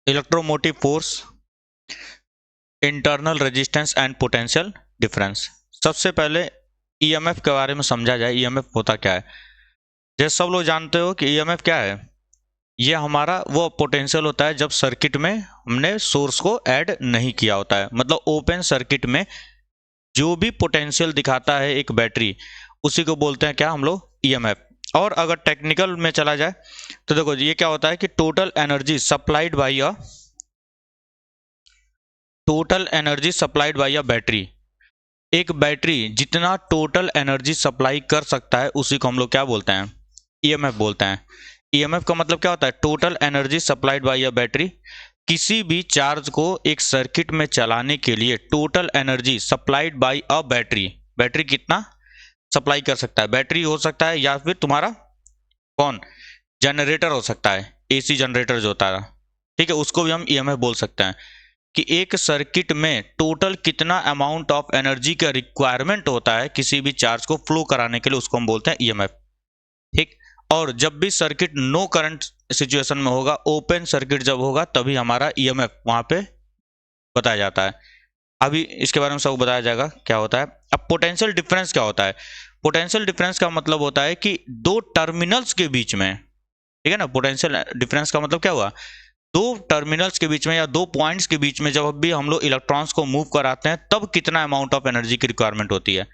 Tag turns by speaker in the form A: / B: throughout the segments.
A: Electromotive force, internal resistance and potential difference. सबसे पहले EMF के बारे में समझा जाए। ईएमएफ होता क्या है? जैसे सब लोग जानते हो कि ईएमएफ क्या है। ये हमारा वो पोटेंशियल होता है जब सर्किट में हमने सोर्स को ऐड नहीं किया होता है। मतलब ओपन सर्किट में जो भी पोटेंशियल दिखाता है एक बैटरी, उसी को बोलते हैं क्या हम लोग? ईएमएफ। और अगर टेक्निकल में चला जाए तो देखो ये क्या होता है कि total energy supplied by a battery. एक बैटरी जितना टोटल एनर्जी सप्लाई कर सकता है उसी को हम लोग क्या बोलते हैं? ईएमएफ बोलते हैं। ईएमएफ का मतलब क्या होता है? Total energy supplied by a battery. किसी भी चार्ज को एक सर्किट में चलाने के लिए total energy supplied by a battery, battery कितना सप्लाई कर सकता है? बैटरी हो सकता है या फिर तुम्हारा कौन जनरेटर हो सकता है, एसी जनरेटर जो होता है, ठीक है, उसको भी हम ईएमएफ बोल सकते हैं। कि एक सर्किट में टोटल कितना अमाउंट ऑफ एनर्जी का रिक्वायरमेंट होता है किसी भी चार्ज को फ्लो कराने के लिए, उसको हम बोलते हैं ईएमएफ। ठीक। और जब भी सर्किट नो करंट सिचुएशन में होगा, ओपन सर्किट जब होगा, तभी हमारा ईएमएफ वहां पे बताया जाता है। अभी इसके बारे में सब बताया जाएगा क्या होता है। अब पोटेंशियल डिफरेंस क्या होता है? पोटेंशियल डिफरेंस का मतलब होता है कि दो टर्मिनल्स के बीच में, ठीक है ना, पोटेंशियल डिफरेंस का मतलब क्या हुआ? दो टर्मिनल्स के बीच में या दो पॉइंट्स के बीच में जब भी हम लोग इलेक्ट्रॉन्स को मूव कराते हैं तब कितना अमाउंट ऑफ एनर्जी की रिक्वायरमेंट होती है।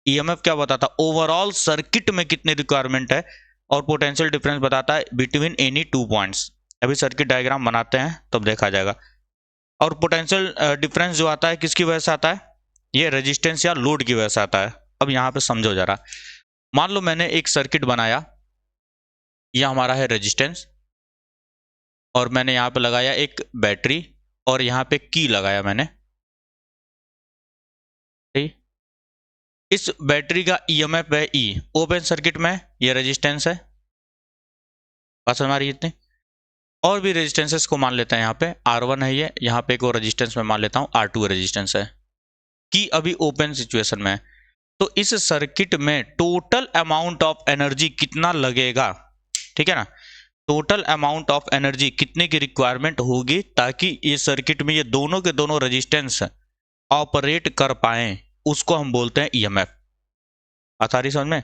A: ईएमएफ क्या बताता है? ओवरऑल सर्किट में कितनी रिक्वायरमेंट है। और पोटेंशियल डिफरेंस बताता है बिटवीन एनी टू पॉइंट्स। अभी सर्किट डायग्राम बनाते हैं तब देखा जाएगा। और पोटेंशियल डिफरेंस जो आता है किसकी वजह से आता है? ये रेजिस्टेंस या लोड की वजह से आता है। अब यहाँ पे समझो जरा। मान लो मैंने एक सर्किट बनाया, यह हमारा है रेजिस्टेंस, और मैंने यहाँ पे लगाया एक बैटरी, और यहाँ पे की लगाया मैंने। ठीक। इस बैटरी का ईएमएफ है ई। ओपन सर्किट में ये रेजिस्टेंस है, बस हमारी इतनी। और भी रेजिस्टेंसेस को मान लेते हैं। यहाँ पे R1 है, ये यहाँ पे एक और रेजिस्टेंस में मान लेता हूँ R2 रेजिस्टेंस है। की अभी ओपन सिचुएशन में है। तो इस सर्किट में टोटल अमाउंट ऑफ एनर्जी कितना लगेगा, ठीक है ना, टोटल अमाउंट ऑफ एनर्जी कितने की रिक्वायरमेंट होगी ताकि ये सर्किट में ये दोनों के दोनों रेजिस्टेंस ऑपरेट कर पाए, उसको हम बोलते हैं ईएमएफ। आसानी समझ में?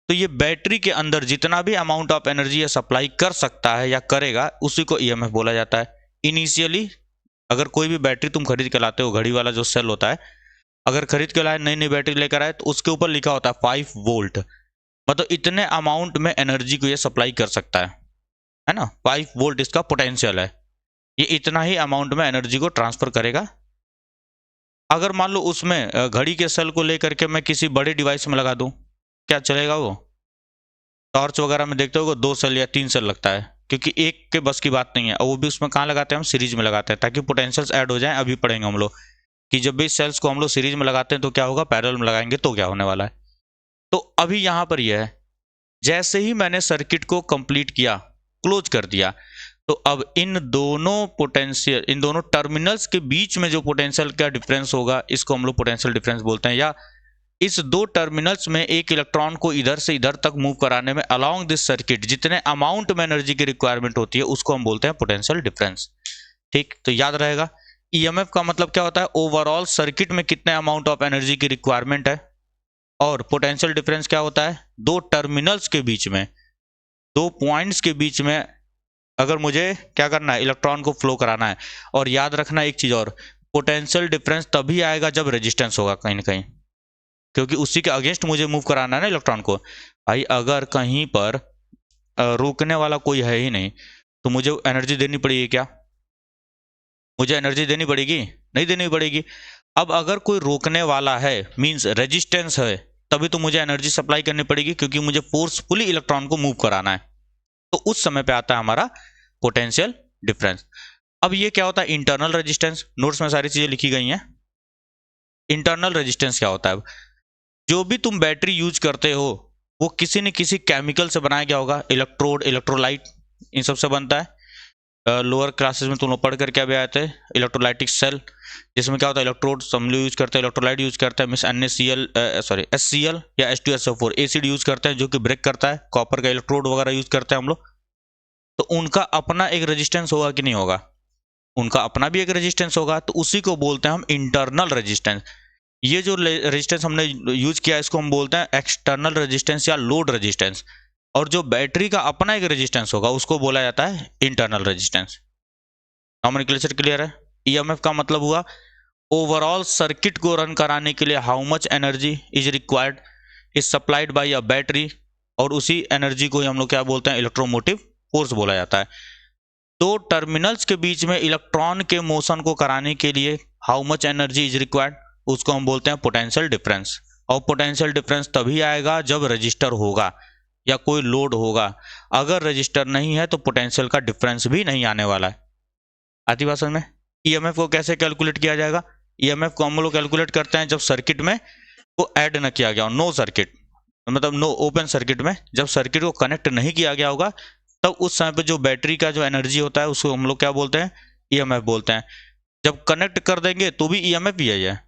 A: तो ये बैटरी के अंदर जितना भी अमाउंट ऑफ एनर्जी ये सप्लाई कर सकता है या करेगा, उसी को ईएमएफ बोला जाता है। इनिशियली अगर कोई भी बैटरी तुम खरीद के लाते हो, घड़ी वाला जो सेल होता है, अगर खरीद के लाए, नई नई बैटरी लेकर आए, तो उसके ऊपर लिखा होता है 5 वोल्ट। मतलब इतने अमाउंट में एनर्जी को ये सप्लाई कर सकता है ना। 5 वोल्ट इसका पोटेंशियल है, ये इतना ही अमाउंट में एनर्जी को ट्रांसफर करेगा। अगर मान लो उसमें घड़ी के सेल को लेकर के मैं किसी बड़े डिवाइस में लगा दूं, क्या चलेगा? वो टॉर्च वगैरह में देखते हो 2 सेल या 3 सेल लगता है, क्योंकि एक के बस की बात नहीं है। और वो भी उसमें कहाँ लगाते हैं? हम सीरीज में लगाते हैं, ताकि पोटेंशियल्स ऐड हो जाए। अभी पढ़ेंगे हम लोग कि जब भी सेल्स को हम लोग सीरीज में लगाते हैं तो क्या होगा, पैरेलल में लगाएंगे तो क्या होने वाला है। तो अभी यहाँ पर यह है, जैसे ही मैंने सर्किट को कंप्लीट किया, क्लोज कर दिया, तो अब इन दोनों पोटेंशियल, इन दोनों टर्मिनल्स के बीच में जो पोटेंशियल का डिफरेंस होगा, इसको हम लोग पोटेंशियल डिफरेंस बोलते हैं। या इस दो टर्मिनल्स में एक इलेक्ट्रॉन को इधर से इधर तक मूव कराने में अलोंग दिस सर्किट जितने अमाउंट में एनर्जी की रिक्वायरमेंट होती है, उसको हम बोलते हैं पोटेंशियल डिफरेंस। ठीक, तो याद रहेगा। ईएमएफ का मतलब क्या होता है? ओवरऑल सर्किट में कितने अमाउंट ऑफ एनर्जी की रिक्वायरमेंट है। और पोटेंशियल डिफरेंस क्या होता है? दो टर्मिनल्स के बीच में, दो पॉइंट्स के बीच में अगर मुझे क्या करना है, इलेक्ट्रॉन को फ्लो कराना है। और याद रखना एक चीज और, पोटेंशियल डिफरेंस तभी आएगा जब रेजिस्टेंस होगा कहीं ना कहीं, क्योंकि उसी के अगेंस्ट मुझे मूव कराना है ना इलेक्ट्रॉन को। भाई अगर कहीं पर रोकने वाला कोई है ही नहीं, तो मुझे एनर्जी देनी पड़ेगी क्या? मुझे एनर्जी देनी पड़ेगी? नहीं देनी पड़ेगी। अब अगर कोई रोकने वाला है, मींस रेजिस्टेंस है, तभी तो मुझे एनर्जी सप्लाई करनी पड़ेगी, क्योंकि मुझे फोर्सफुली इलेक्ट्रॉन को मूव कराना है। तो उस समय पे आता है हमारा पोटेंशियल डिफरेंस। अब ये क्या होता है? Internal resistance. नोट्स में सारी चीजें लिखी गई हैं। इंटरनल रेजिस्टेंस क्या होता है? जो भी तुम बैटरी यूज करते हो, वो किसी न किसी केमिकल से बनाया गया होगा। इलेक्ट्रोड, इलेक्ट्रोलाइट, इन सब से बनता है। लोअर क्लासेस में तुम लोग पढ़ कर क्या भी आए थे? इलेक्ट्रोलाइटिक सेल, जिसमें क्या होता है? इलेक्ट्रोड हम लोग यूज करते हैं, इलेक्ट्रोलाइट यूज करते हैं, मिस NaCl सॉरी HCl या H2SO4 एसिड यूज करते हैं, जो कि ब्रेक करता है। कॉपर का इलेक्ट्रोड वगैरह यूज करते हैं हम लोग। तो उनका अपना एक रेजिस्टेंस होगा कि नहीं होगा? उनका अपना भी एक रेजिस्टेंस होगा, तो उसी को बोलते हैं हम इंटरनल रेजिस्टेंस। ये जो रेजिस्टेंस हमने यूज किया इसको हम बोलते हैं एक्सटर्नल रेजिस्टेंस या लोड रेजिस्टेंस, और जो बैटरी का अपना एक रेजिस्टेंस होगा उसको बोला जाता है इंटरनल रेजिस्टेंस। नॉमेनक्लेचर क्लियर है? ईएमएफ का मतलब हुआ ओवरऑल सर्किट को रन कराने के लिए how much energy is required is supplied by a battery, और उसी एनर्जी को हम लोग क्या बोलते हैं, इलेक्ट्रोमोटिव फोर्स बोला जाता है। तो टर्मिनल्स के बीच में इलेक्ट्रॉन के मोशन को कराने के लिए how much energy is required, उसको हम बोलते हैं पोटेंशियल डिफरेंस। और पोटेंशियल डिफरेंस तभी आएगा जब रजिस्टर होगा या कोई लोड होगा। अगर रजिस्टर नहीं है तो पोटेंशियल का डिफरेंस भी नहीं आने वाला है। आती बात समझ में? ईएमएफ को कैसे कैलकुलेट किया जाएगा? ईएमएफ को हम लोग कैलकुलेट करते हैं जब सर्किट में को ऐड न किया गया हो, नो सर्किट, मतलब नो ओपन सर्किट में जब सर्किट को कनेक्ट नहीं किया गया होगा, तब उस समय पे जो बैटरी का जो एनर्जी होता है उसको हम लोग क्या बोलते हैं, ईएमएफ बोलते हैं। जब कनेक्ट कर देंगे तो भी ईएमएफ ही है।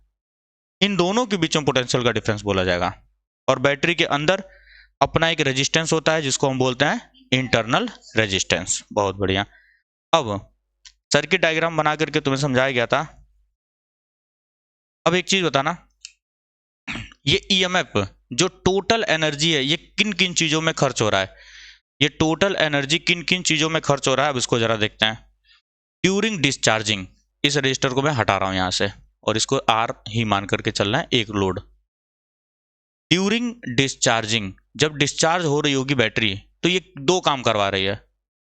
A: इन दोनों के बीच में पोटेंशियल का डिफरेंस बोला जाएगा। और बैटरी के अंदर अपना एक रेजिस्टेंस होता है जिसको हम बोलते हैं इंटरनल रेजिस्टेंस। बहुत बढ़िया। अब सर्किट डायग्राम बना करके तुम्हें समझाया गया था। अब एक चीज बताना, ये ईएमएफ जो टोटल एनर्जी है ये किन किन चीजों में खर्च हो रहा है, ये टोटल एनर्जी किन किन चीजों में खर्च हो रहा है, अब इसको जरा देखते हैं। ड्यूरिंग डिस्चार्जिंग, इस रजिस्टर को मैं हटा रहा हूं यहां से और इसको आर ही मान करके चलना है, एक लोड। ड्यूरिंग डिस्चार्जिंग, जब डिस्चार्ज हो रही होगी बैटरी तो ये दो काम करवा रही है।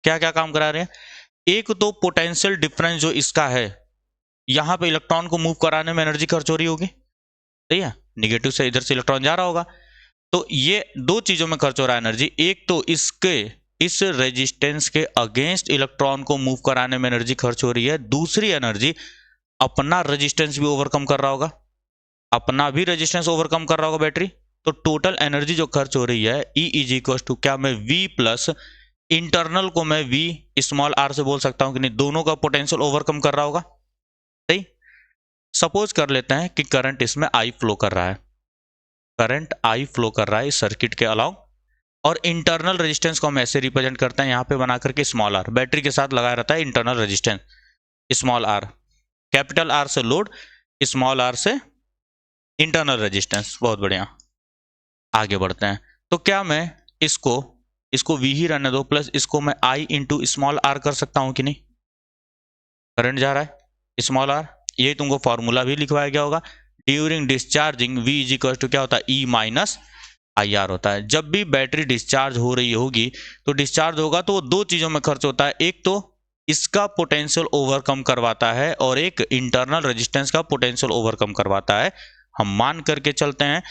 A: क्या क्या काम करा रहे हैं? एक तो पोटेंशियल डिफरेंस जो इसका है, यहां पे इलेक्ट्रॉन को मूव कराने में एनर्जी खर्च हो रही होगी, सही है, निगेटिव से इधर से इलेक्ट्रॉन जा रहा होगा, तो ये दो चीजों में खर्च हो रहा है एनर्जी। एक तो इसके इस रेजिस्टेंस के अगेंस्ट इलेक्ट्रॉन को मूव कराने में एनर्जी खर्च हो रही है, दूसरी एनर्जी अपना रेजिस्टेंस भी ओवरकम कर रहा होगा, अपना भी रेजिस्टेंस ओवरकम कर रहा होगा बैटरी। तो टोटल एनर्जी जो खर्च हो रही है E इज इक्वल टू क्या, मैं V प्लस इंटरनल को मैं V स्मॉल r से बोल सकता हूं कि नहीं, दोनों का पोटेंशियल ओवरकम कर रहा होगा, सही। सपोज कर लेते हैं कि करंट इसमें I फ्लो कर रहा है, करंट I फ्लो कर रहा है इस सर्किट के अलाउ, और इंटरनल रेजिस्टेंस को हम ऐसे रिप्रेजेंट करते हैं यहां पे बना करके स्मॉल r, बैटरी के साथ लगाया रहता है internal resistance small r, capital R से लोड, स्मॉल r से इंटरनल रेजिस्टेंस। बहुत बढ़िया, आगे बढ़ते हैं। तो क्या मैं इसको V ही रहने दो, प्लस इसको मैं I इंटू स्मॉल r कर सकता हूं कि नहीं, करंट जा रहा है स्मॉल r, ये तुमको फॉर्मूला भी लिखवाया गया होगा। During discharging V is equal to क्या होता है, E माइनस IR होता है। जब भी बैटरी डिस्चार्ज हो रही होगी तो डिस्चार्ज होगा तो वो दो चीजों में खर्च होता है, एक तो इसका पोटेंशियल ओवरकम करवाता है और एक इंटरनल रेजिस्टेंस का पोटेंशियल ओवरकम करवाता है। हम मान करके चलते हैं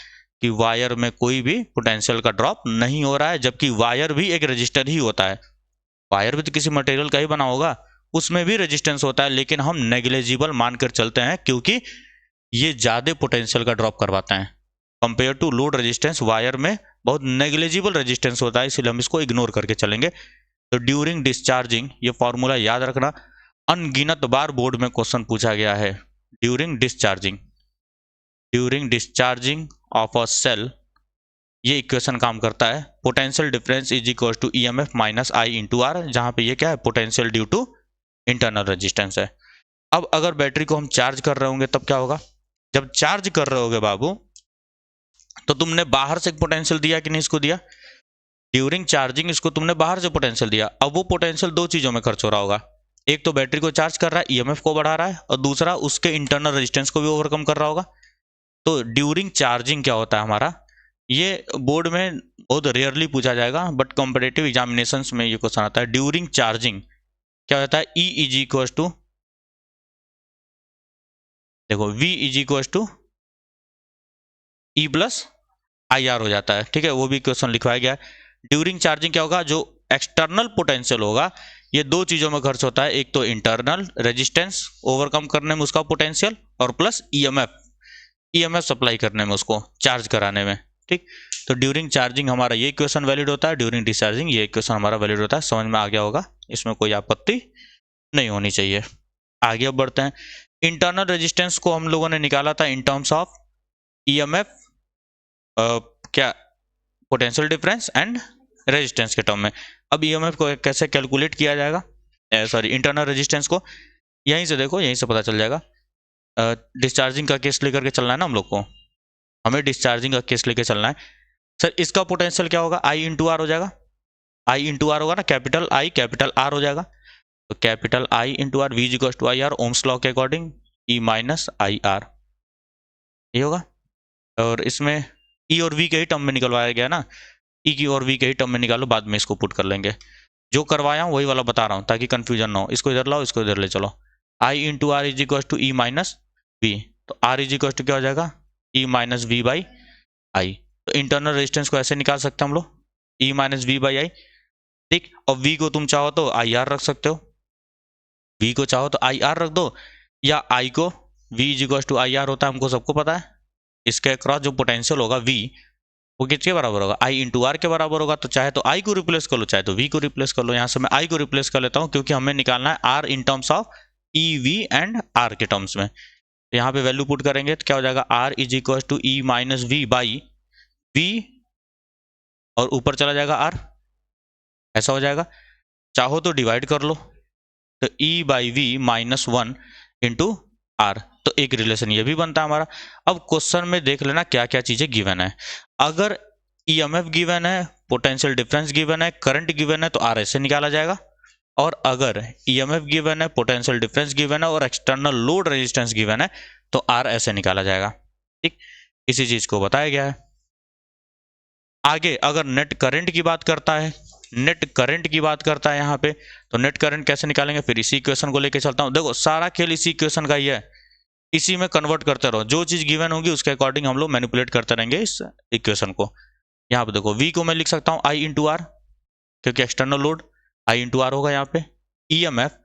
A: कि वायर में कोई भी पोटेंशियल का ड्रॉप नहीं हो रहा है, जबकि वायर भी एक रजिस्टर ही होता है, वायर भी तो किसी मटेरियल का ही बना होगा, उसमें भी रेजिस्टेंस होता है, लेकिन हम नेग्लिजिबल मानकर चलते हैं क्योंकि ये ज्यादा पोटेंशियल का ड्रॉप करवाता है compare to load resistance. Wire में बहुत नेग्लिजिबल रेजिस्टेंस होता है, इसलिए हम इसको इग्नोर करके चलेंगे। तो ड्यूरिंग डिस्चार्जिंग, ये फॉर्मूला याद रखना, अनगिनत बार बोर्ड में क्वेश्चन पूछा गया है। During discharging of a cell, ये इक्वेशन काम करता है, potential difference is equal to EMF minus I into R, जहां पे ये क्या है, potential due to internal resistance है। अब अगर बैटरी को हम चार्ज कर रहे होंगे तब क्या होगा, जब चार्ज कर रहे होगे बाबू तो तुमने बाहर से पोटेंशियल दिया कि नहीं, इसको दिया, ड्यूरिंग चार्जिंग इसको तुमने बाहर से पोटेंशियल दिया। अब वो पोटेंशियल दो चीजों में खर्च हो रहा होगा, एक तो बैटरी को चार्ज कर रहा है, EMF को बढ़ा रहा है, और दूसरा उसके इंटरनल रेजिस्टेंस को भी ओवरकम कर रहा होगा। तो ड्यूरिंग चार्जिंग क्या होता है हमारा, ये बोर्ड में बहुत रेयरली पूछा जाएगा बट कॉम्पिटिटिव एग्जामिनेशंस में ये क्वेश्चन आता है। ड्यूरिंग चार्जिंग क्या होता है, E इज इक्वल टू, देखो V is equal to E plus IR हो जाता है, ठीक है, वो भी क्वेश्चन लिखवाया गया है। ड्यूरिंग चार्जिंग क्या होगा, जो एक्सटर्नल पोटेंशियल होगा ये दो चीजों में खर्च होता है, एक तो इंटरनल रेजिस्टेंस ओवरकम करने में उसका पोटेंशियल, और प्लस EMF सप्लाई करने में, उसको चार्ज कराने में, ठीक। तो ड्यूरिंग चार्जिंग हमारा ये इक्वेशन वैलिड होता है, ड्यूरिंग डिस्चार्जिंग ये इक्वेशन हमारा वैलिड होता है। समझ में आ गया होगा, इसमें कोई आपत्ति नहीं होनी चाहिए। आगे अब बढ़ते हैं। इंटरनल रेजिस्टेंस को हम लोगों ने निकाला था इन टर्म्स ऑफ EMF, क्या, पोटेंशियल डिफरेंस एंड रेजिस्टेंस के टर्म में। अब EMF को कैसे कैलकुलेट किया जाएगा, सॉरी इंटरनल रेजिस्टेंस को, यहीं से देखो, यहीं से पता चल जाएगा। डिस्चार्जिंग का केस लेकर के चलना है ना हम लोग को, हमें डिस्चार्जिंग का केस लेकर चलना है। सर इसका पोटेंशियल क्या होगा, आई इंटू आर हो जाएगा, आई इंटू आर होगा ना, कैपिटल आई कैपिटल आर हो जाएगा। तो capital I into R, V is equal to I R, Ohm's law के according E minus I R, ये होगा। और इसमें ई और वी के ही टर्म में निकलवाया गया ना, ई की और वी के ही टर्म में निकालो, बाद में इसको पुट कर लेंगे। जो करवाया हूँ वही वाला बता रहा हूँ ताकि कंफ्यूजन ना हो। इसको इधर लाओ, इसको इधर ले चलो। I into R is equal to E minus V, तो आर इज इक्वल टू क्या हो जाएगा, E minus V by I. तो इंटरनल रेजिस्टेंस को ऐसे निकाल सकते हैं हम लोग, ई माइनस वी बाई आई, ठीक। और वी को तुम चाहो तो आई आर रख सकते हो, वी को चाहो तो आई आर रख दो, या आई को V is equal to I R होता है, हमको सबको पता है। इसके अक्रॉस जो पोटेंशियल होगा वी, वो किसके बराबर होगा, आई इंटू आर के बराबर होगा। तो चाहे तो आई को रिप्लेस कर लो, चाहे तो वी को रिप्लेस कर लो। यहाँ से मैं आई को रिप्लेस कर लेता हूँ क्योंकि हमें निकालना है R in terms of E V and R के टर्म्स में। तो यहाँ पे वैल्यू पुट करेंगे तो क्या हो जाएगा, R is equal to E minus V by V, और ऊपर चला जाएगा आर, ऐसा हो जाएगा। चाहो तो डिवाइड कर लो, तो E by V minus one into R, तो एक रिलेशन ये भी बनता है हमारा। अब क्वेश्चन में देख लेना क्या क्या चीजें गिवन है। अगर ईएमएफ गिवन है, पोटेंशियल डिफरेंस गिवन है, करंट गिवन है, तो आर ऐसे निकाला जाएगा। और अगर ईएमएफ गिवन है, पोटेंशियल डिफरेंस गिवन है और एक्सटर्नल लोड रेजिस्टेंस गिवन है, तो आर ऐसे निकाला जाएगा, ठीक। इसी चीज को बताया गया है। आगे अगर नेट करंट की बात करता है, नेट करंट की बात करता है यहाँ पे, तो नेट करंट कैसे निकालेंगे, फिर इसी इक्वेशन को लेके चलता हूँ। देखो सारा खेल इसी इक्वेशन का ही है, इसी में कन्वर्ट करते रहो, जो चीज गिवन होगी उसके अकॉर्डिंग हम लोग मैनिपुलेट करते रहेंगे इस इक्वेशन को। यहाँ पे देखो वी को मैं लिख सकता हूँ आई इंटू आर, क्योंकि external load I into R होगा यहाँ पे, EMF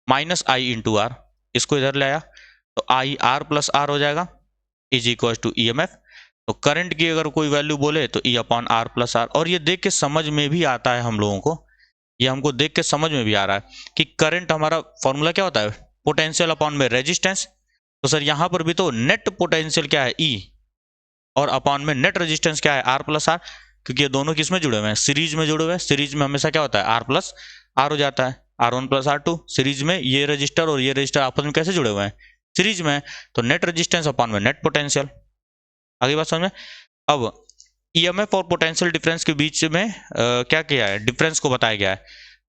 A: minus I into R, इसको इधर ले आया तो आई आर प्लस आर हो जाएगा, इज इक्वल टू ईएमएफ। तो करंट की अगर कोई वैल्यू बोले तो E upon R plus R. और ये देख के समझ में भी आता है हम लोगों को, ये हमको देख के समझ में भी आ रहा है कि करंट हमारा फॉर्मूला क्या होता है, पोटेंशियल अपॉन में रेजिस्टेंस। तो सर यहाँ पर भी तो नेट पोटेंशियल क्या है, ई, और अपॉन में नेट रेजिस्टेंस क्या है, आर प्लस आर, क्योंकि ये दोनों किस में जुड़े हुए हैं, सीरीज में जुड़े हुए हैं। सीरीज में हमेशा क्या होता है, आर प्लस आर हो जाता है, R one plus R two. Series में ये रजिस्टर और ये रजिस्टर आपस में कैसे जुड़े हुए हैं, सीरीज में। तो नेट रेजिस्टेंस अपॉन में नेट पोटेंशियल। आगे बात समझ में। अब ईएमएफ और पोटेंशियल डिफरेंस के बीच में क्या किया है, डिफरेंस को बताया गया है।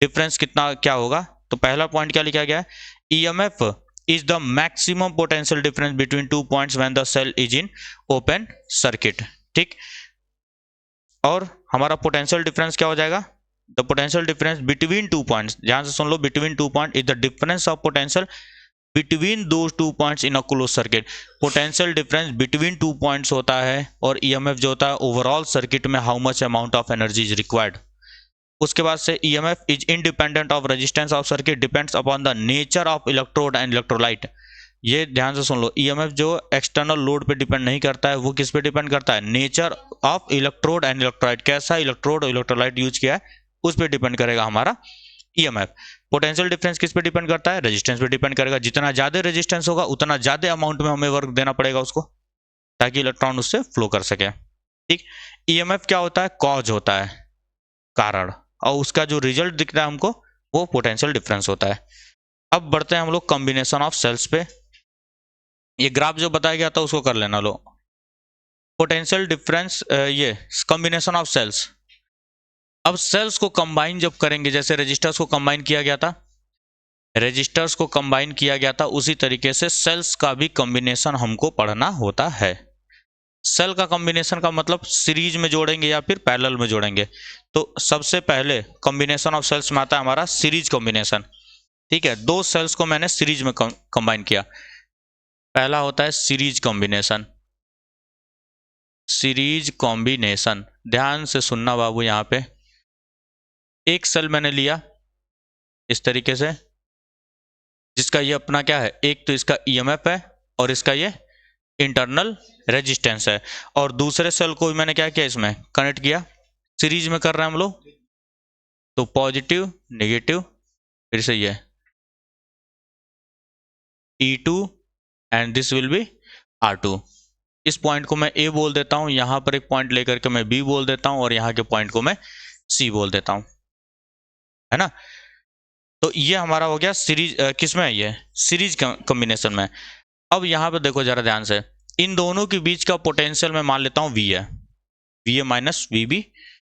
A: डिफरेंस कितना क्या होगा, तो पहला पॉइंट क्या लिखा गया है, EMF is the maximum potential difference between 2 points when the cell is in open circuit, ठीक। और हमारा पोटेंशियल डिफरेंस क्या हो जाएगा, the potential difference between 2 points, ध्यान से सुन लो, between 2 point is the difference of potential between those 2 points in a closed circuit. Potential difference between 2 points होता है, और ईएमएफ जो होता है ओवरऑल सर्किट में how much amount of energy is required. उसके बाद से EMF is independent of resistance of circuit, depends upon the nature of electrode and electrolyte. ये ध्यान से सुन लो, ईएमएफ जो एक्सटर्नल लोड पे डिपेंड नहीं करता है, वो किस पे डिपेंड करता है, nature of electrode and electrolyte, कैसा इलेक्ट्रोड और इलेक्ट्रोलाइट यूज किया है उस पर डिपेंड करेगा हमारा ईएमएफ। पोटेंशियल डिफरेंस किस पे डिपेंड करता है, रेजिस्टेंस पे डिपेंड करेगा। जितना ज्यादा रेजिस्टेंस होगा उतना ज्यादा अमाउंट में हमें वर्क देना पड़ेगा उसको, ताकि इलेक्ट्रॉन उससे फ्लो कर सके, ठीक। ईएमएफ क्या होता है, कॉज होता है, कारण, और उसका जो रिजल्ट दिखता है हमको वो पोटेंशियल डिफरेंस होता है। अब बढ़ते हैं हम लोग कॉम्बिनेशन ऑफ सेल्स पे। ये ग्राफ जो बताया गया था उसको कर लेना लो। पोटेंशियल डिफरेंस, ये कॉम्बिनेशन ऑफ सेल्स। अब सेल्स को कंबाइन जब करेंगे, जैसे रजिस्टर्स को कंबाइन किया गया था, रजिस्टर्स को कंबाइन किया गया था, उसी तरीके से सेल्स का भी कॉम्बिनेशन हमको पढ़ना होता है। सेल का कॉम्बिनेशन का मतलब सीरीज में जोड़ेंगे या फिर पैरेलल में जोड़ेंगे। तो सबसे पहले कॉम्बिनेशन ऑफ सेल्स में आता है हमारा सीरीज कॉम्बिनेशन, ठीक है। दो सेल्स को मैंने सीरीज में कंबाइन किया, पहला होता है सीरीज कॉम्बिनेशन। सीरीज कॉम्बिनेशन, ध्यान से सुनना बाबू, यहाँ पे एक सेल मैंने लिया इस तरीके से, जिसका ये अपना क्या है, एक तो इसका ईएमएफ है और इसका ये इंटरनल रेजिस्टेंस है, और दूसरे सेल को भी मैंने क्या किया, इसमें कनेक्ट किया, सीरीज में कर रहे हैं हम लोग। तो पॉजिटिव नेगेटिव, फिर से ये E2 and this will B R2। इस पॉइंट को मैं A बोल देता हूं, यहां पर एक पॉइंट लेकर के मैं B बोल देता हूं, और यहां के पॉइंट को मैं C बोल देता हूं, है ना। तो ये हमारा हो गया सीरीज, किस में है ये, सीरीज कॉम्बिनेशन में। अब यहाँ पे देखो जरा ध्यान से, इन दोनों के बीच का पोटेंशियल मैं मान लेता हूँ V है, VA माइनस VB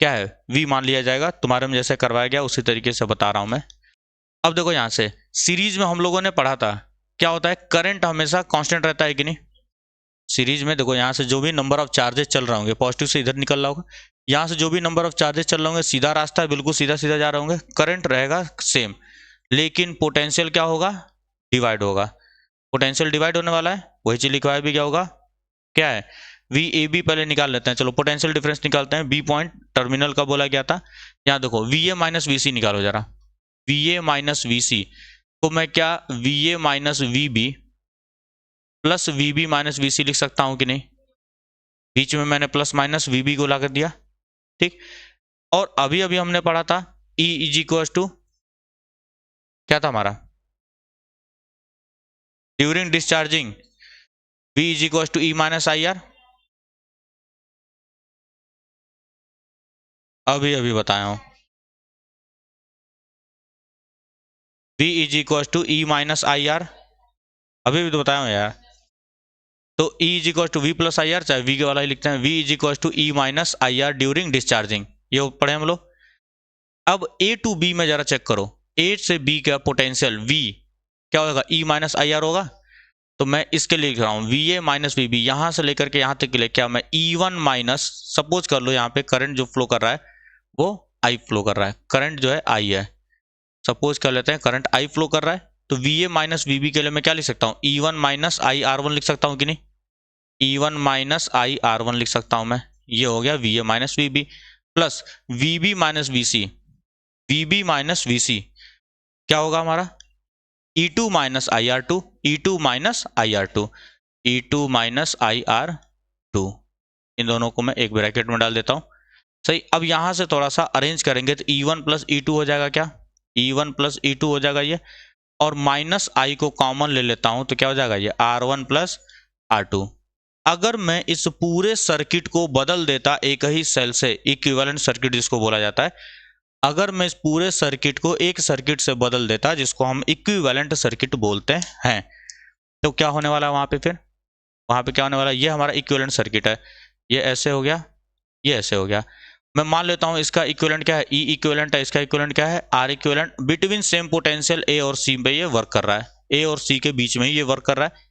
A: क्या है, V मान लिया जाएगा। तुम्हारे में जैसे करवाया गया उसी तरीके से बता रहा हूँ मैं। अब देखो यहाँ से सीरीज में हम लोगों ने पढ़ा था क्या होता है, करंट हमेशा कांस्टेंट रहता है कि नहीं। सीरीज में देखो यहाँ से जो भी नंबर ऑफ चार्जेस चल रहे होंगे, पॉजिटिव से इधर निकल रहा होगा, यहाँ से जो भी नंबर ऑफ चार्जेस चल रहे होंगे सीधा रास्ता है, बिल्कुल सीधा सीधा जा रहे होंगे, करंट रहेगा सेम, लेकिन पोटेंशियल क्या होगा, डिवाइड होगा। पोटेंशियल डिवाइड होने वाला है, वही चीज लिखवाया भी क्या होगा, क्या है, VAB पहले निकाल लेते हैं। चलो पोटेंशियल डिफरेंस निकालते हैं, बी पॉइंट टर्मिनल का बोला गया था। यहाँ देखो VA माइनस VC निकालो जरा, VA माइनस VC को मैं क्या VA minus VB plus VB minus VC लिख सकता हूँ कि नहीं, बीच में मैंने प्लस माइनस VB को ला कर दिया, ठीक। और अभी अभी हमने पढ़ा था E इज इक्वल टू क्या था हमारा, during discharging V is equal to E minus IR, अभी अभी बताया हूँ, V is equal to E minus IR, अभी भी तो बताया हूँ यार। तो E is equal to V plus IR, चाहे V के वाला ही लिखते हैं, V is equal to E minus IR during discharging, ये पढ़े हम लोग। अब A टू B में जरा चेक करो, A से B का पोटेंशियल V क्या होगा, E माइनस IR होगा। तो मैं इसके लिए लिख रहा हूँ VA माइनस VB, यहां से लेकर के यहां तक के लिए क्या मैं E1 माइनस, सपोज कर लो यहाँ पे करंट जो फ्लो कर रहा है वो I फ्लो कर रहा है, करंट जो है I है, सपोज कर लेते हैं करंट I फ्लो कर रहा है, तो VA माइनस VB के लिए मैं क्या लिख सकता हूँ, E1 माइनस IR1 लिख सकता हूँ कि नहीं, E1 माइनस IR1 लिख सकता हूँ मैं, ये हो गया VA minus VB plus VB minus VC, VB minus VC क्या होगा हमारा, E2 minus IR2, E2 minus IR2, E2 minus IR2, इन दोनों को मैं एक ब्रैकेट में डाल देता हूँ, सही। अब यहां से थोड़ा सा अरेंज करेंगे तो E1 प्लस E2 हो जाएगा, क्या E1 प्लस E2 हो जाएगा ये, और माइनस I को कॉमन ले लेता हूं तो क्या हो जाएगा ये R1 प्लस R2। अगर मैं इस पूरे सर्किट को बदल देता एक ही सेल से, इक्विवेलेंट सर्किट जिसको बोला जाता है, अगर मैं इस पूरे सर्किट को एक सर्किट से बदल देता जिसको हम इक्विवेलेंट सर्किट बोलते हैं, तो क्या होने वाला है वहां पे, फिर वहां पे क्या होने वाला है, ये हमारा इक्विवेलेंट सर्किट है, ये ऐसे हो गया, ये ऐसे हो गया। मैं मान लेता हूं इसका इक्विवेलेंट क्या है, E इक्विवेलेंट है, इसका इक्विवेलेंट क्या है R equivalent, between same potential A और C पे ये वर्क कर रहा है, A और C के बीच में ही ये वर्क कर रहा है।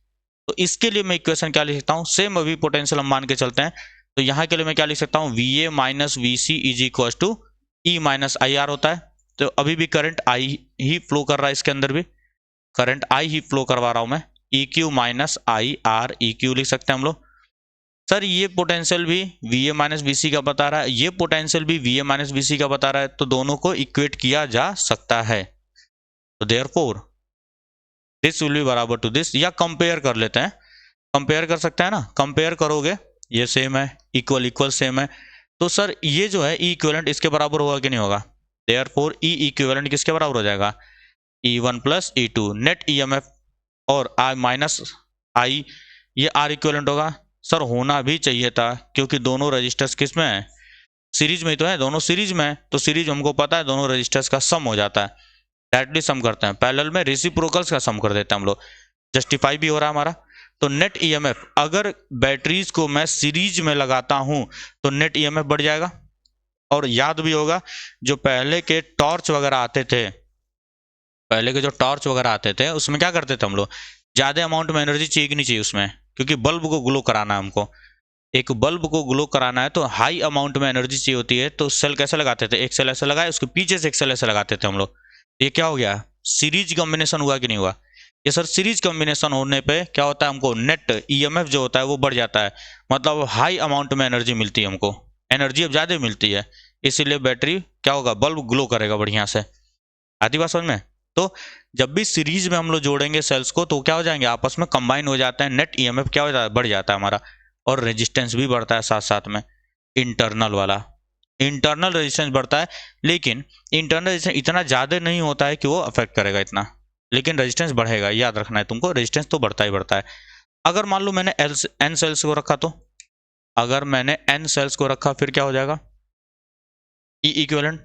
A: तो इसके लिए मैं इक्वेशन क्या लिख सकता हूँ, सेम अभी पोटेंशियल हम मान के चलते हैं, तो यहाँ के लिए मैं क्या लिख सकता हूँ, VA minus VC is equal to E minus IR होता है। तो अभी भी करंट I ही फ्लो कर रहा है, इसके अंदर भी करंट I ही फ्लो करवा रहा हूँ मैं, EQ माइनस IR EQ लिख सकते हैं हम लोग। सर ये पोटेंशियल भी VA माइनस VC का बता रहा है, ये पोटेंशियल भी VA माइनस VC का बता रहा है, तो दोनों को इक्वेट किया जा सकता है। तो देयरफॉर दिस विल बी बराबर टू दिस, या कंपेयर कर लेते हैं, कंपेयर कर सकते हैं ना, कंपेयर करोगे ये सेम है, इक्वल इक्वल सेम है, तो सर ये जो है E इक्विवेलेंट इसके बराबर होगा कि नहीं होगा, देयरफॉर E इक्विवेलेंट किसके बराबर हो जाएगा, E1 plus E2 net EMF और I माइनस I, ये R इक्विवेलेंट होगा। सर होना भी चाहिए था, क्योंकि दोनों रजिस्टर्स किस में है, सीरीज में ही तो है, दोनों सीरीज में है, तो सीरीज हमको पता है दोनों रजिस्टर्स का सम हो जाता है, डायरेक्टली सम करते हैं, पैरेलल में रेसिप्रोकल्स का सम कर देते हैं हम लोग, जस्टिफाई भी हो रहा है हमारा। तो नेट EMF अगर बैटरीज को मैं सीरीज में लगाता हूं तो नेट EMF बढ़ जाएगा। और याद भी होगा जो पहले के टॉर्च वगैरह आते थे, पहले के जो टॉर्च वगैरह आते थे उसमें क्या करते थे हम लोग, ज्यादा अमाउंट में एनर्जी चाहिए कि नहीं चाहिए उसमें, क्योंकि बल्ब को ग्लो कराना है हमको, एक बल्ब को ग्लो कराना है तो हाई अमाउंट में एनर्जी चाहिए होती है, तो सेल कैसे लगाते थे, एक सेल ऐसे लगाए उसके पीछे से एक सेल ऐसे लगाते थे हम लोग। ये क्या हो गया, सीरीज कॉम्बिनेशन हुआ कि नहीं हुआ। ये सर सीरीज कॉम्बिनेशन होने पे क्या होता है, हमको नेट EMF जो होता है वो बढ़ जाता है, मतलब हाई अमाउंट में एनर्जी मिलती है हमको, एनर्जी अब ज्यादा मिलती है, इसीलिए बैटरी क्या होगा, बल्ब ग्लो करेगा बढ़िया से। आती बात समझ में। तो जब भी सीरीज में हम लोग जोड़ेंगे सेल्स को तो क्या हो जाएंगे, आपस में कंबाइन हो जाते हैं, नेट EMF क्या हो जाता है, बढ़ जाता है हमारा, और रेजिस्टेंस भी बढ़ता है साथ साथ में, इंटरनल वाला, इंटरनल रेजिस्टेंस बढ़ता है, लेकिन इंटरनल रेजिस्टेंस इतना ज्यादा नहीं होता है कि वो अफेक्ट करेगा इतना, लेकिन रेजिस्टेंस बढ़ेगा, याद रखना है तुमको, रेजिस्टेंस तो बढ़ता ही बढ़ता है। अगर मान लो मैंने N सेल्स को रखा, तो अगर मैंने N सेल्स को रखा फिर क्या हो जाएगा, E equivalent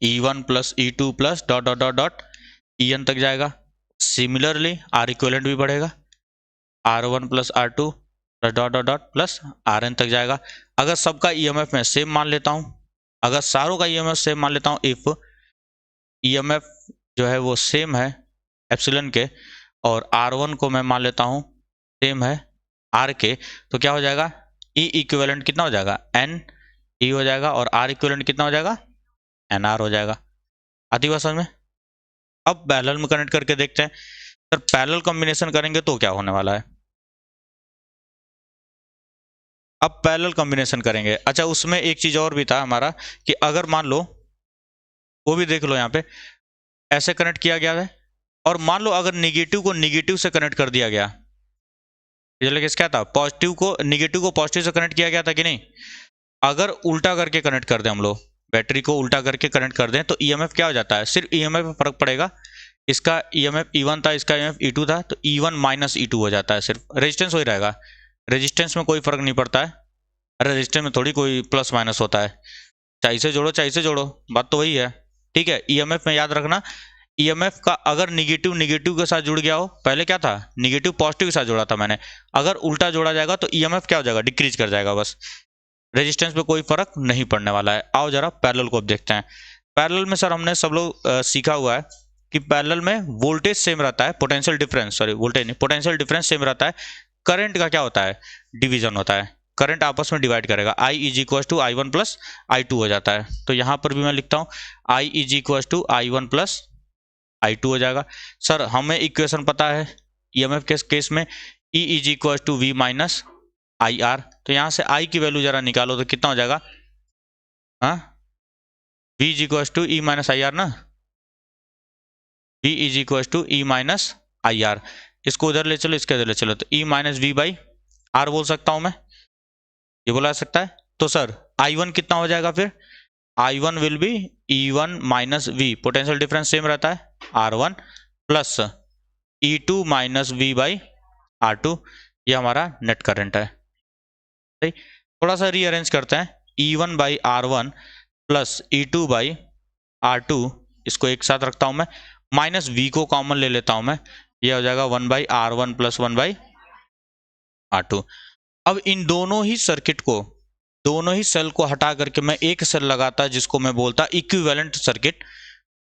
A: E1 plus E2 plus dot dot dot dot En तक जाएगा। सिमिलरली आर इक्विवेलेंट भी बढ़ेगा, R1 plus R2 plus dot dot dot plus Rn तक जाएगा। अगर सबका EMF मैं सेम मान लेता हूँ, अगर सारों का EMF सेम मान लेता हूँ, इफ EMF जो है वो सेम है एप्सिलॉन के और R1 को मैं मान लेता हूँ सेम है R के, तो क्या हो जाएगा, E इक्विवेलेंट कितना हो जाएगा, N E हो जाएगा और R इक्विवेलेंट कितना हो जाएगा, NR हो जाएगा। आती बात समझ में? अब पैरेलल में कनेक्ट करके देखते हैं। सर पैरेलल कॉम्बिनेशन करेंगे तो क्या होने वाला है? अब पैरेलल कॉम्बिनेशन करेंगे। अच्छा उसमें एक चीज और भी था हमारा कि अगर मान लो, वो भी देख लो यहाँ पे ऐसे कनेक्ट किया गया है और मान लो अगर निगेटिव को निगेटिव से कनेक्ट कर दिया गया, ये क्या था, पॉजिटिव को निगेटिव को पॉजिटिव से कनेक्ट किया गया था कि नहीं? अगर उल्टा करके कनेक्ट कर दें हम लोग, बैटरी को उल्टा करके कनेक्ट कर दें तो ईएमएफ क्या हो जाता है, सिर्फ ईएमएफ में फर्क पड़ेगा। इसका ईएमएफ E1 था, इसका ईएमएफ E2 था, तो E1 माइनस E2 हो जाता है, सिर्फ रेजिस्टेंस वही रहेगा। रेजिस्टेंस में कोई फर्क नहीं पड़ता है। अरे रेजिस्टेंस में थोड़ी कोई प्लस माइनस होता है, चाहे से जोड़ो चाहे से जोड़ो, बात तो वही है। ठीक है, ईएमएफ में याद रखना, ईएमएफ का अगर निगेटिव निगेटिव के साथ जुड़ गया हो, पहले क्या था निगेटिव पॉजिटिव के साथ जोड़ा था मैंने, अगर उल्टा जोड़ा जाएगा तो ईएमएफ क्या हो जाएगा, डिक्रीज कर जाएगा बस। रेजिस्टेंस पे कोई फर्क नहीं पड़ने वाला है। आओ जरा पैरेलल को अब देखते हैं। पैरेलल में सर हमने सब लोग सीखा हुआ है कि पैरेलल में वोल्टेज सेम रहता है, पोटेंशियल डिफरेंस, सॉरी वोल्टेज नहीं, पोटेंशियल डिफरेंस सेम रहता है। करंट का क्या होता है, डिवीजन होता है, करंट आपस में डिवाइड करेगा। I is equal to I1 plus I2 हो जाता है। तो यहाँ पर भी मैं लिखता हूँ I is equal to I1 plus I2 हो जाएगा। सर हमें इक्वेशन पता है ईएमएफ के केस में E is equal to V minus IR, तो यहाँ से I की वैल्यू जरा निकालो तो कितना हो जाएगा, हाँ V is equal to E minus IR ना, V is equal to E minus IR। इसको उधर ले चलो, इसके उधर ले चलो, तो E minus V by R बोल सकता हूँ मैं, ये बोला सकता है। तो सर I1 कितना हो जाएगा फिर, I1 will be E1 minus V, potential difference same रहता है R1 plus E2 minus V by R2, ये हमारा नेट करंट है। सही, थोड़ा सा रीअरेंज करते हैं, E1 by R1 plus E2 by R2, इसको एक साथ रखता हूं मैं, माइनस V को कॉमन ले लेता हूं मैं, ये हो जाएगा 1 by R1 plus 1 by R2। अब इन दोनों ही सर्किट को, दोनों ही सेल को हटा करके मैं एक सेल लगाता जिसको मैं बोलता इक्विवेलेंट सर्किट,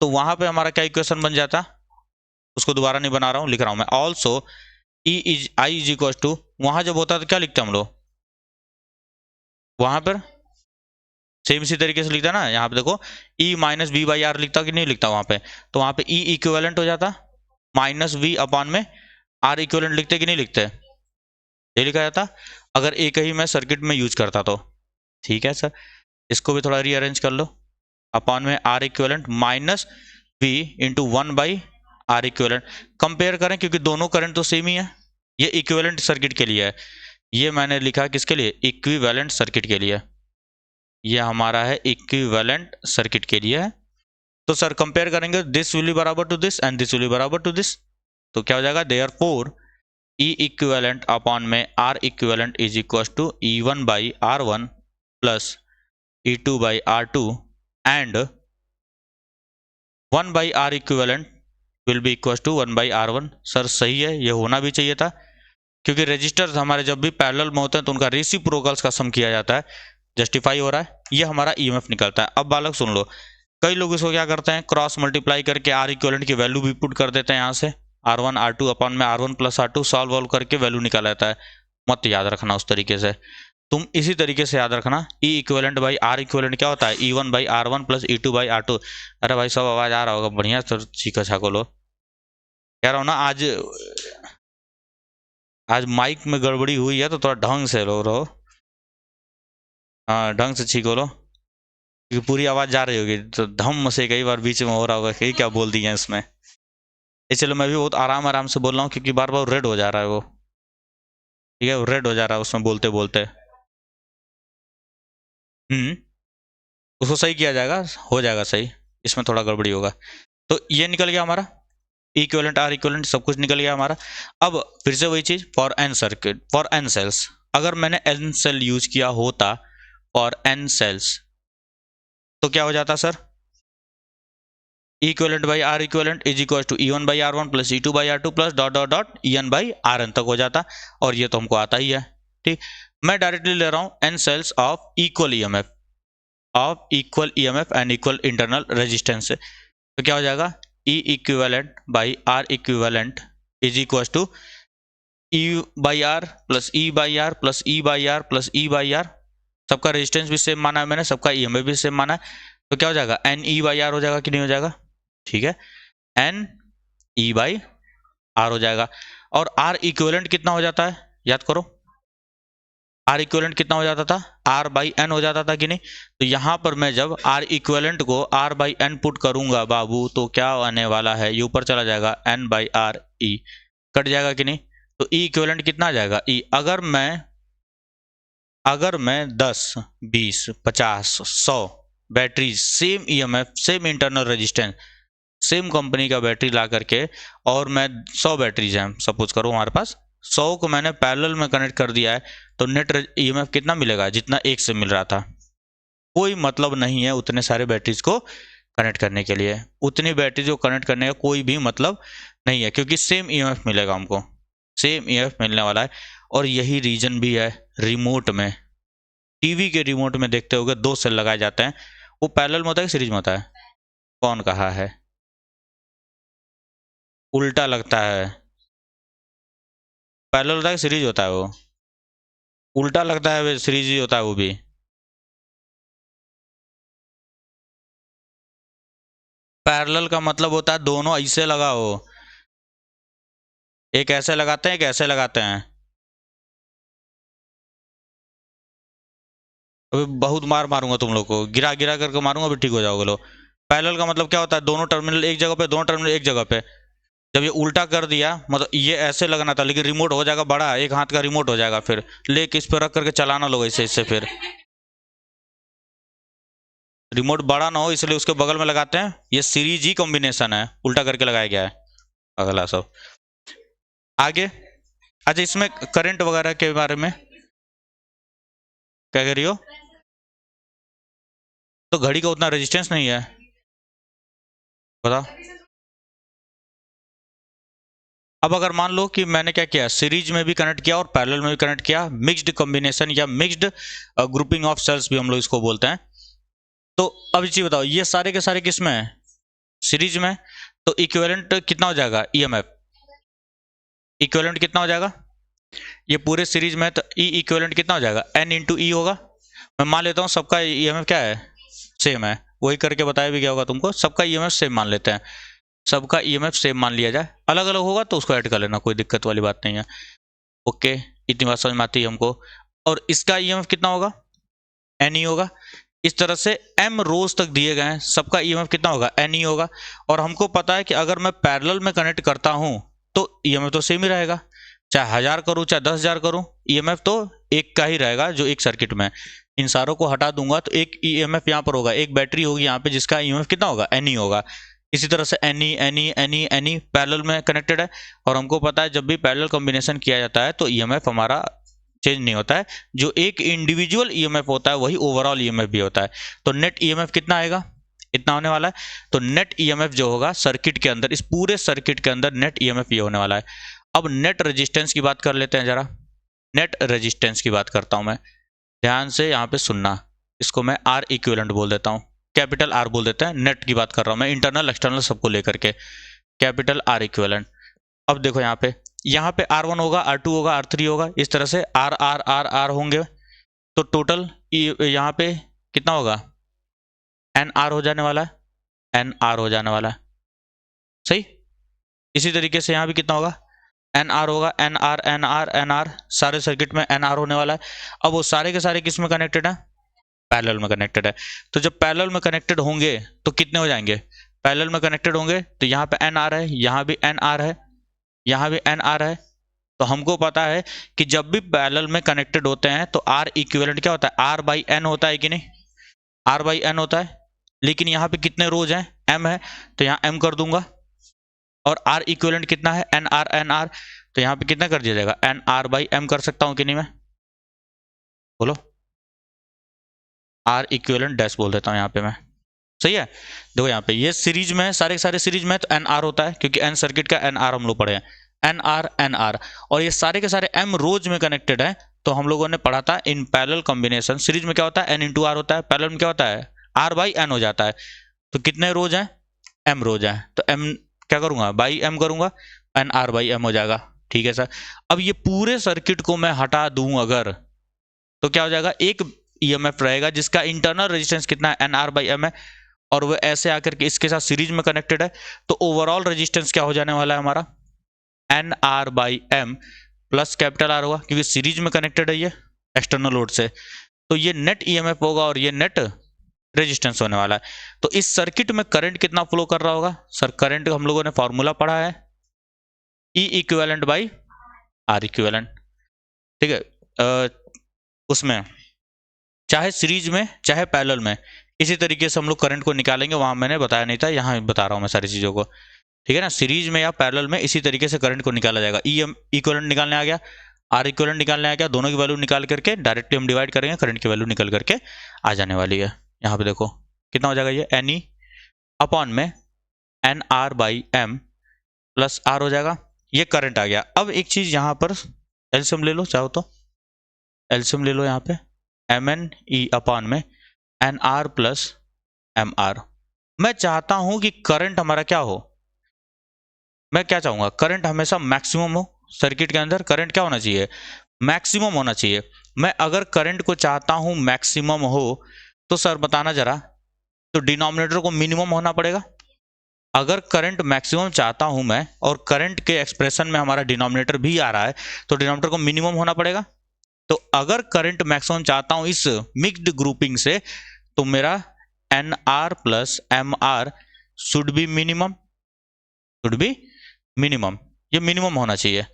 A: तो वहां पे हमारा क्या इक्वेशन बन जाता, उसको दोबारा नहीं बना रहा हूं, लिख रहा हूं मैं, also I is equal to, वहां जब होता तो क्या लिखते हम लोग, वहां पर सेम इसी तरीके से लिखता ना, यहाँ पे देखो E minus V by R लिखता कि नहीं लिखता वहां पे, तो वहां पे E इक्विवेलेंट हो जाता माइनस V अपॉन में R इक्विवेलेंट लिखते कि नहीं लिखते, ये लिखा जाता अगर एक ही मैं सर्किट में यूज करता तो। ठीक है सर, इसको भी थोड़ा रीअरेंज कर लो, अपॉन में R equivalent minus V into 1 by R equivalent. Compare करें क्योंकि दोनों करंट तो सेम ही है, ये इक्विवेलेंट सर्किट के लिए है, ये मैंने लिखा किसके लिए, इक्विवेलेंट सर्किट के लिए, ये हमारा है इक्विवेलेंट सर्किट के लिए है। तो सर कंपेयर करेंगे, दिस विल बी बराबर to this and this will be बराबर टू दिस, तो क्या हो जाएगा, देयरफॉर E इक्विवेलेंट अपॉन में R equivalent is equal to E1 by R1 plus E2 by R2 and 1 by R equivalent will be equal to 1 by R1। Sir सही है, ये होना भी चाहिए था, क्योंकि रजिस्टर्स हमारे जब भी पैरेलल में होते हैं तो उनका रेसिप्रोकल्स का सम किया जाता है, जस्टिफाई हो रहा है, ये हमारा ईएमएफ निकलता है। अब बालक सुन लो, कई लोग इसको क्या करते हैं, क्रॉस मल्टीप्लाई करके R इक्विवेलेंट की वैल्यू भी पुट कर देते हैं, यहाँ से R1 R2 अपॉन में R1 plus R2 solve valve करके वैल्यू निकाला जाता है। मत याद रखना उस तरीके से, तुम इसी तरीके से याद रखना, E equivalent by R equivalent क्या होता है, E1 by R1 plus E2 by R2। अरे भाई सब आवाज आ रहा होगा, बढ़िया सर चीखा छाको लो, कह रहा हूँ ना, आज माइक में गड़बड़ी हुई है तो थोड़ा ढंग से लो रहो, हाँ ढंग से छीको लो, क्योंकि पूरी आवाज जा रही होगी तो धम से कई बार बीच में हो रहा होगा कि क्या बोल दिया इसमें। चलो मैं भी बहुत आराम आराम से बोल रहा हूँ क्योंकि बार बार रेड हो जा रहा है वो, ठीक है रेड हो जा रहा है उसमें बोलते बोलते। उसको सही किया जाएगा, हो जाएगा सही, इसमें थोड़ा गड़बड़ी होगा। तो ये निकल गया हमारा इक्विवेलेंट R इक्विवेलेंट सब कुछ निकल गया हमारा। अब फिर से वही चीज, for n circuit for n cells, अगर मैंने n सेल यूज किया होता फॉर n सेल्स तो क्या हो जाता sir, equivalent by R equivalent is equal to E1 by R1 plus E2 by R2 plus dot dot dot EN by RN तक हो जाता, और ये तो हमको आता ही है। ठीक, मैं डायरेक्टली ले रहा हूँ n cells of equal EMF and equal internal resistance, तो क्या हो जाएगा E equivalent by R equivalent is equal to E by R plus E by R plus E by R plus E by R, सबका resistance भी same माना है मैंने, सबका EMF भी सेम माना है, तो क्या हो जाएगा NE बाई आर हो जाएगा कि नहीं हो जाएगा। ठीक है, NE बाई आर हो जाएगा। और R इक्विवेलेंट कितना हो जाता है, याद करो R इक्विवेलेंट कितना हो जाता था, R बाई N हो जाता था कि नहीं। तो यहां पर मैं जब R इक्विवेलेंट को R बाई N पुट करूंगा बाबू, तो क्या आने वाला है, ये ऊपर चला जाएगा N by R, E cut जाएगा कि नहीं। तो E इक्विवेलेंट कितना आ जाएगा E, अगर मैं 10 20 50 100 battery same EMF same internal resistance same company का बैटरी ला करके, और मैं 100 बैटरीज हैं सपोज करो हमारे पास, 100 को मैंने पैरेलल में कनेक्ट कर दिया है, तो नेट EMF कितना मिलेगा, जितना एक से मिल रहा था। कोई मतलब नहीं है उतने सारे बैटरीज को कनेक्ट करने के लिए, उतनी बैटरीज को कनेक्ट करने का कोई भी मतलब नहीं है, क्योंकि सेम EMF मिलेगा हमको, सेम EMF मिलने वाला है। और यही रीजन भी है रिमोट में, टीवी के रिमोट में देखते होगे 2 सेल लगाए जाते हैं, वो पैरेलल में होता है सीरीज में होता है, कौन कहा है, उल्टा लगता है, पैरेलल होता है सीरीज होता है, वो उल्टा लगता है, सीरीज ही होता है वो भी। पैरेलल का मतलब होता है दोनों ऐसे लगाओ, एक ऐसे लगाते हैं एक ऐसे लगाते हैं। अभी बहुत मार मारूंगा तुम लोग को, गिरा गिरा करके मारूंगा, अभी ठीक हो जाओगे लोग। पैरेलल का मतलब क्या होता है, दोनों टर्मिनल एक जगह पे, दोनों टर्मिनल एक जगह पे। जब ये उल्टा कर दिया, मतलब ये ऐसे लगना था, लेकिन रिमोट हो जाएगा बड़ा, एक हाथ का रिमोट हो जाएगा, फिर लेके इस पे रख करके चलाना लोग ऐसे इससे, फिर रिमोट बड़ा ना हो इसलिए उसके बगल में लगाते हैं। ये सीरीज ही कॉम्बिनेशन है, उल्टा करके लगाया गया है। अगला सब आगे। अच्छा, इसमें करंट वगैरह के बारे में क्या कह रही हो, तो घड़ी का उतना रेजिस्टेंस नहीं है, बताओ। अब अगर मान लो कि मैंने क्या किया, सीरीज में भी कनेक्ट किया और पैरेलल में भी कनेक्ट किया, मिक्स्ड कॉम्बिनेशन या मिक्स्ड ग्रुपिंग ऑफ सेल्स भी हम लोग इसको बोलते हैं। तो अब ये चीज बताओ, ये सारे के सारे किस में है, सीरीज में, तो इक्विवेलेंट कितना हो जाएगा EMF, इक्विवेलेंट कितना हो जाएगा, ये पूरे सीरीज में, तो E इक्विवेलेंट कितना हो जाएगा, N इंटू E होगा। मैं मान लेता हूँ सबका EMF क्या है, सेम है, वही करके बताया भी क्या होगा तुमको, सबका EMF सेम मान लेते हैं, सबका EMF सेम मान लिया जाए, अलग अलग होगा तो उसको ऐड कर लेना, कोई दिक्कत वाली बात नहीं है। ओके, इतनी बात समझ में आती है हमको। और इसका EMF कितना होगा, NE होगा। इस तरह से M रोज तक दिए गए हैं, सबका EMF कितना होगा, NE होगा। और हमको पता है कि अगर मैं पैरेलल में कनेक्ट करता हूं तो EMF तो सेम ही रहेगा, चाहे 1000 करूं चाहे 10,000 करूं, EMF तो एक का ही रहेगा जो एक सर्किट में। इन सारों को हटा दूंगा तो एक EMF यहाँ पर होगा, एक बैटरी होगी यहाँ पे जिसका EMF कितना होगा, NE होगा। इसी तरह से NE पैरेलल में कनेक्टेड है, और हमको पता है जब भी पैरेलल कॉम्बिनेशन किया जाता है तो EMF हमारा चेंज नहीं होता है, जो एक इंडिविजुअल EMF होता है वही ओवरऑल EMF भी होता है। तो नेट EMF कितना आएगा, इतना होने वाला है। तो नेट EMF जो होगा सर्किट के अंदर, इस पूरे सर्किट के अंदर नेट EMF ये होने वाला है। अब नेट रेजिस्टेंस की बात कर लेते हैं जरा, नेट रेजिस्टेंस की बात करता हूं मैं, ध्यान से यहाँ पे सुनना, इसको मैं R इक्विवेलेंट बोल देता हूँ, कैपिटल R बोल देते हैं, नेट की बात कर रहा हूँ मैं, इंटरनल एक्सटर्नल सबको लेकर के, कैपिटल R इक्विवेलेंट। अब देखो यहाँ पे R1 होगा, R2 होगा, R3 होगा, इस तरह से R R R R होंगे, तो टोटल यहाँ पे कितना होगा, NR हो जाने वाला है, NR हो जाने वाला है, सही। इसी तरीके से यहाँ भी कितना होगा, NR होगा, NR NR NR, सारे सर्किट में NR होने वाला है। अब वो सारे के सारे किस में कनेक्टेड है, पैरेलल में कनेक्टेड है। तो जब पैरेलल में कनेक्टेड होंगे तो कितने हो जाएंगे, पैरेलल में कनेक्टेड होंगे तो यहाँ पे NR है, यहाँ भी NR है, यहाँ भी NR है। तो हमको पता है कि जब भी पैरेलल में कनेक्टेड होते हैं तो R इक्विवेलेंट क्या होता है, R बाई N होता है कि नहीं, R बाई N होता है। लेकिन यहाँ पे कितने रोज हैं, M है, तो यहाँ M कर दूंगा। और R इक्विवेलेंट कितना है, NR NR, तो यहाँ पे कितना कर दिया जाएगा, NR बाई M कर सकता हूँ कि नहीं मैं, बोलो। R इक्विवेलेंट डैश बोल देता हूँ यहाँ पे मैं, सही है। देखो यहाँ पे ये सीरीज में सारे के सारे सीरीज में, तो एन आर होता है क्योंकि एन सर्किट का एन आर हम लोग पढ़े हैं, एन आर, और ये सारे के सारे एम रोज में कनेक्टेड है। तो हम लोगों ने पढ़ा था इन पैरेलल कॉम्बिनेशन, सीरीज में क्या होता है एन इंटू आर होता है, पैरेलल में क्या होता है आर बाई एन हो जाता है। तो कितने रोज हैं, एम रोज है, तो एम क्या करूंगा बाई एम करूंगा, एन आर बाई एम हो जाएगा। ठीक है सर। अब ये पूरे सर्किट को मैं हटा दूं अगर, तो क्या हो जाएगा, एक ईएमएफ रहेगा जिसका इंटरनल रेजिस्टेंस कितना है एन आर बाई एम है, और वो ऐसे आकर के इसके साथ सीरीज में कनेक्टेड है। तो ओवरऑल रेजिस्टेंस क्या हो जाने वाला है हमारा, N R by M plus capital R होगा, क्योंकि सीरीज में कनेक्टेड है ये एक्सटर्नल लोड से। तो ये नेट ईएमएफ होगा और ये नेट रेजिस्टेंस होने वाला है। तो इस सर्किट में करंट कितना फ्लो कर रहा होगा सर, करंट हम लोगों ने फॉर्मूला पढ़ा है ई इक्विवेलेंट बाई आर इक्विवेलेंट। ठीक है, उसमें चाहे सीरीज में चाहे पैरेलल में इसी तरीके से हम लोग करंट को निकालेंगे, वहां मैंने बताया नहीं था, यहाँ बता रहा हूं मैं सारी चीजों को। ठीक है ना, सीरीज में या पैरेलल में इसी तरीके से करंट को निकाला जाएगा। ई इक्विवेलेंट निकालने आ गया, आर इक्विवेलेंट निकालने आ गया, दोनों की वैल्यू निकाल करके डायरेक्टली हम डिवाइड करेंगे, करंट की वैल्यू निकल करके आ जाने वाली है। यहाँ पे देखो कितना हो जाएगा, ये एन ई अपॉन में N R by M plus R हो जाएगा, ये करंट आ गया। अब एक चीज यहाँ पर एलसीएम ले लो, चाहो तो एलसीएम ले लो यहाँ पे, एम एन ई अपॉन में N R plus M R. मैं चाहता हूं कि करंट हमारा क्या हो, मैं क्या चाहूंगा करंट हमेशा मैक्सिमम हो। सर्किट के अंदर करंट क्या होना चाहिए, मैक्सिमम होना चाहिए। मैं अगर करंट को चाहता हूं मैक्सिमम हो, तो सर बताना जरा, तो डिनोमिनेटर को मिनिमम होना पड़ेगा। अगर करंट मैक्सिमम चाहता हूं मैं और करंट के एक्सप्रेशन में हमारा डिनोमिनेटर भी आ रहा है, तो डिनोमिनेटर को मिनिमम होना पड़ेगा। तो अगर करंट मैक्सिमम चाहता हूं इस मिक्स्ड ग्रुपिंग से, तो मेरा N R plus M R should be minimum, should be minimum, ये मिनिमम होना चाहिए।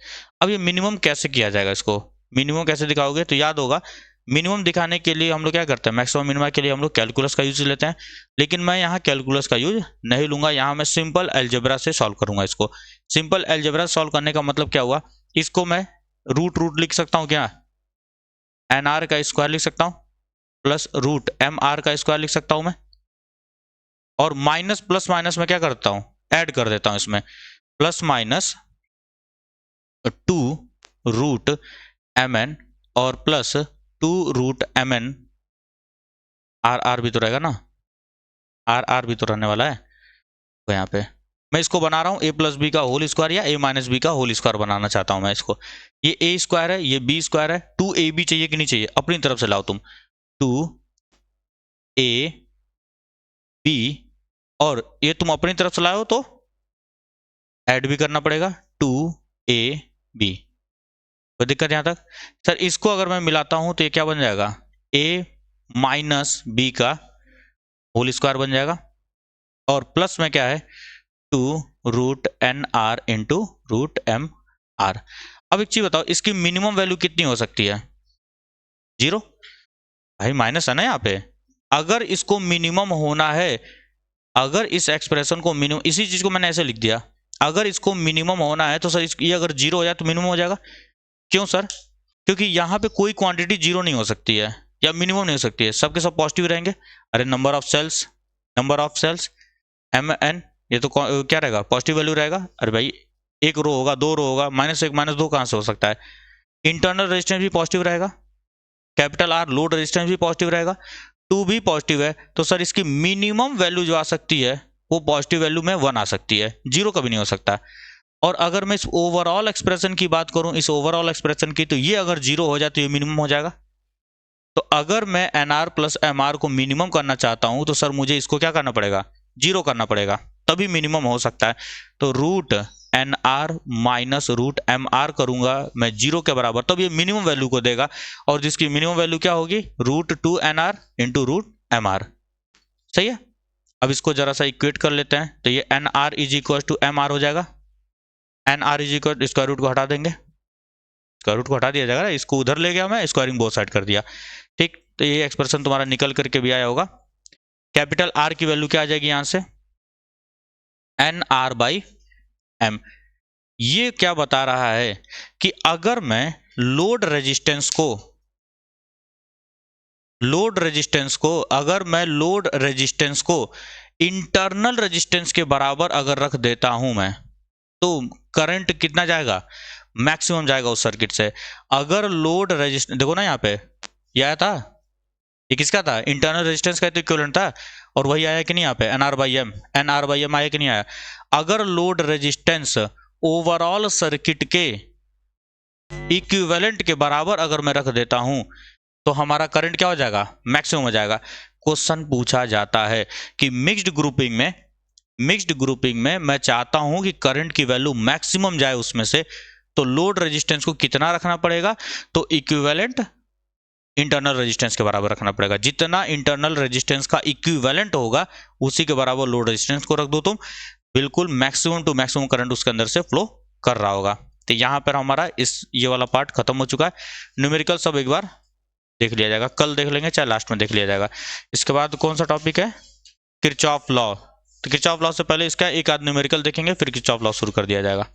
A: अब ये मिनिमम कैसे किया जाएगा, इसको मिनिमम कैसे दिखाओगे, तो याद होगा मिनिमम दिखाने के लिए हम लोग क्या करते हैं, मैक्सिमम मिनिमम के लिए हम लोग कैलकुलस का यूज लेते हैं, लेकिन मैं यहाँ कैलकुलस का यूज नहीं लूंगा। यहाँ मैं सिंपल अलजेब्रा से सॉल्व करूंगा इसको। सिंपल अलजेब्रा सॉल्व करने का मतलब क्या हुआ, इसको मैं रूट रूट लिख सकता हूँ क्या, एन आर का स्क्वायर लिख सकता हूँ प्लस रूट एम आर का स्क्वायर लिख सकता हूँ मैं, और माइनस प्लस माइनस में क्या करता हूँ, ऐड कर देता हूँ इसमें, plus minus 2 root M N और plus 2 root M N, R R भी तो रहेगा ना, आर आर भी तो रहने वाला है। तो यहाँ पे मैं इसको बना रहा हूँ ए प्लस बी का होल स्क्वायर या ए माइनस बी का होल स्क्वायर बनाना चाहता हूँ मैं इसको। ये ए स्क्वायर है, ये बी स्क्वायर है, 2ab चाहिए कि नहीं चाहिए, अपनी तरफ से लाओ तुम, 2ab, और ये तुम अपनी तरफ से लाओ तो ऐड भी करना पड़ेगा 2ab। कोई दिक्कत यहाँ तक सर, इसको अगर मैं मिलाता हूं तो ये क्या बन जाएगा, a माइनस बी का होल स्क्वायर बन जाएगा, और प्लस में क्या है 2 root N R into root M R. अब एक चीज बताओ, इसकी मिनिमम वैल्यू कितनी हो सकती है, 0, भाई माइनस है ना यहाँ पे। अगर इसको मिनिमम होना है, अगर इस एक्सप्रेशन को मिनिमम, इसी चीज को मैंने ऐसे लिख दिया, अगर इसको मिनिमम होना है तो सर ये अगर 0 हो जाए तो मिनिमम हो जाएगा। क्यों सर, क्योंकि यहाँ पे कोई क्वांटिटी 0 नहीं हो सकती है या मिनिमम नहीं हो सकती है, सबके सब पॉजिटिव रहेंगे। अरे number of cells M N, ये तो क्या रहेगा, पॉजिटिव वैल्यू रहेगा। अरे भाई एक रो होगा, 2 रो होगा, -1 -2 कहाँ से हो सकता है। इंटरनल रेजिस्टेंस भी पॉजिटिव रहेगा, कैपिटल आर लोड रेजिस्टेंस भी पॉजिटिव रहेगा, 2 भी पॉजिटिव है, तो सर इसकी मिनिमम वैल्यू जो आ सकती है वो पॉजिटिव वैल्यू में 1 आ सकती है, 0 कभी नहीं हो सकता। और अगर मैं इस ओवरऑल एक्सप्रेशन की बात करूं, इस ओवरऑल एक्सप्रेशन की, तो ये अगर 0 हो जाए तो ये मिनिमम हो जाएगा। तो अगर मैं N R plus M R को मिनिमम करना चाहता हूं, तो सर मुझे इसको क्या करना पड़ेगा, 0 करना पड़ेगा, तभी मिनिमम हो सकता है। तो root N R minus root M R करूंगा मैं 0 के बराबर, तब ये मिनिमम वैल्यू को देगा, और जिसकी मिनिमम वैल्यू क्या होगी, root 2 N R into root M R. सही है। अब इसको जरा सा इक्वेट कर लेते हैं, तो ये N R is equal to M R हो जाएगा, N R is equal, square root को हटा देंगे, स्क्वायर रूट को हटा दिया जाएगा, इसको उधर ले गया मैं, स्क्वायरिंग बोथ साइड कर दिया। ठीक, तो ये एक्सप्रेशन तुम्हारा निकल करके भी आया होगा। कैपिटल आर की वैल्यू क्या आ जाएगी यहां से, एन आर बाई एम। ये क्या बता रहा है कि अगर मैं लोड रेजिस्टेंस को लोड रेजिस्टेंस को, अगर मैं लोड रेजिस्टेंस को इंटरनल रेजिस्टेंस के बराबर अगर रख देता हूं मैं, तो करंट कितना जाएगा, मैक्सिमम जाएगा उस सर्किट से। अगर लोड रेजिस्टेंस देखो ना यहाँ पे, ये आया था, ये किसका था, इंटरनल रेजिस्टेंस का तो इक्विवेलेंट था, और वही आया कि नहीं यहाँ पे, NR/M आया कि नहीं आया। अगर लोड रेजिस्टेंस ओवरऑल सर्किट के इक्विवेलेंट के बराबर अगर मैं रख देता हूं, तो हमारा करंट क्या हो जाएगा, मैक्सिमम हो जाएगा। क्वेश्चन पूछा जाता है कि मिक्स्ड ग्रुपिंग में मैं चाहता हूं कि करंट की वैल्यू मैक्सिमम जाए उसमें से, तो लोड रेजिस्टेंस को कितना रखना पड़ेगा, तो इक्विवेलेंट इंटरनल रेजिस्टेंस के बराबर रखना पड़ेगा। जितना इंटरनल रेजिस्टेंस का इक्विवेलेंट होगा उसी के बराबर लोड रेजिस्टेंस को रख दो तुम, बिल्कुल मैक्सिमम टू मैक्सिमम करंट उसके अंदर से फ्लो कर रहा होगा। तो यहां पर हमारा ये वाला पार्ट खत्म हो चुका है। न्यूमेरिकल सब एक बार देख लिया जाएगा, कल देख लेंगे चाहे लास्ट में देख लिया जाएगा। इसके बाद कौन सा टॉपिक है, किरचॉफ लॉ। तो किरचॉफ लॉ से पहले इसका एक आध न्यूमेरिकल देखेंगे, फिर किरचॉफ लॉ शुरू कर दिया जाएगा।